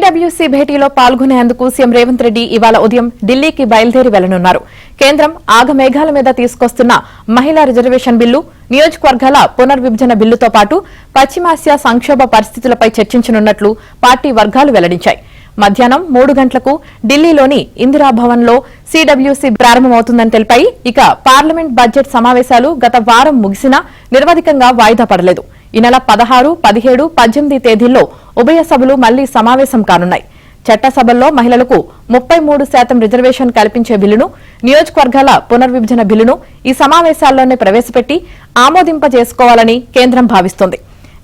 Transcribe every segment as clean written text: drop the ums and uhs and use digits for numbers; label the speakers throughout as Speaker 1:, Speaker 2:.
Speaker 1: CWC భేటీలో పాల్గొనేందుకు CM Revanth Reddy ఇవాళ ఉదయం ఢిల్లీకి బయలుదేరి వెళ్లనున్నారు. కేంద్రం ఆగమేఘాల మీద తీసుకొస్తున్న మహిళా రిజర్వేషన్ బిల్లు, నియోజకవర్గాల పునర్విభజన బిల్లుతో పాటు పశ్చిమాసియా సంక్షోభ పరిస్థితులపై చర్చించనున్నట్లు పార్టీ వర్గాలు వెల్లడించాయి. మధ్యాహ్నం 3 గంటలకు ఢిల్లీలోని ఇందిరాభవన్లో సిడబ్ల్యూసీ ప్రారంభమవుతుందని తెలిపాయి. ఇక పార్లమెంట్ బడ్జెట్ సమావేశాలు గత వారం ముగిసినా నిర్వధికంగా వాయిదా పడలేదు. ఈ నెల 16, 17, 18 తేదీల్లో ఉభయ సభలు మళ్లీ సమావేశం కానున్నాయి. చట్టసభల్లో మహిళలకు 33% రిజర్వేషన్ కల్పించే బిల్లును, నియోజకవర్గాల పునర్విభజన బిల్లును ఈ సమావేశాల్లోనే ప్రవేశపెట్టి ఆమోదింపజేసుకోవాలని కేంద్రం భావిస్తోంది.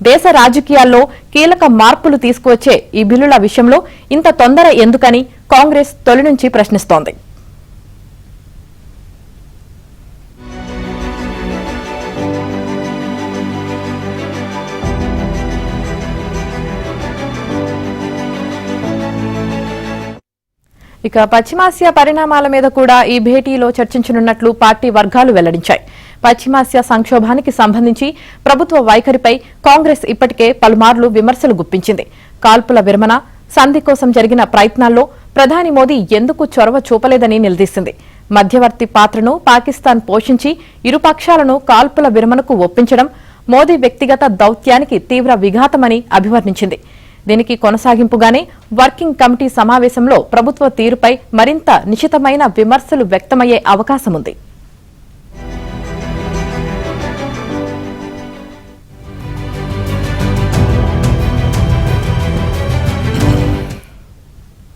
Speaker 1: దేశ రాజకీయాల్లో కీలక మార్పులు తీసుకువచ్చే ఈ బిల్లుల విషయంలో ఇంత తొందర ఎందుకని కాంగ్రెస్ తొలి నుంచి ప్రశ్నిస్తోంది. ఇక పశ్చిమాసియా పరిణామాల మీద కూడా ఈ భేటీలో చర్చించనున్నట్లు పార్టీ వర్గాలు వెల్లడించాయి. పశ్చిమాసియా సంక్షోభానికి సంబంధించి ప్రభుత్వ వైఖరిపై కాంగ్రెస్ ఇప్పటికే పలుమార్లు విమర్శలు గుప్పించింది. కాల్పుల విరమణ, సంధి కోసం జరిగిన ప్రయత్నాల్లో ప్రధాని మోదీ ఎందుకు చొరవ చూపలేదని నిలదీసింది. మధ్యవర్తి పాత్రను పాకిస్తాన్ పోషించి ఇరుపక్షాలను కాల్పుల విరమణకు ఒప్పించడం మోదీ వ్యక్తిగత దౌత్యానికి తీవ్ర విఘాతమని అభివర్ణించింది. దీనికి కొనసాగింపుగానే వర్కింగ్ కమిటీ సమావేశంలో ప్రభుత్వ తీరుపై మరింత నిశితమైన విమర్శలు వ్యక్తమయ్యే అవకాశముంది.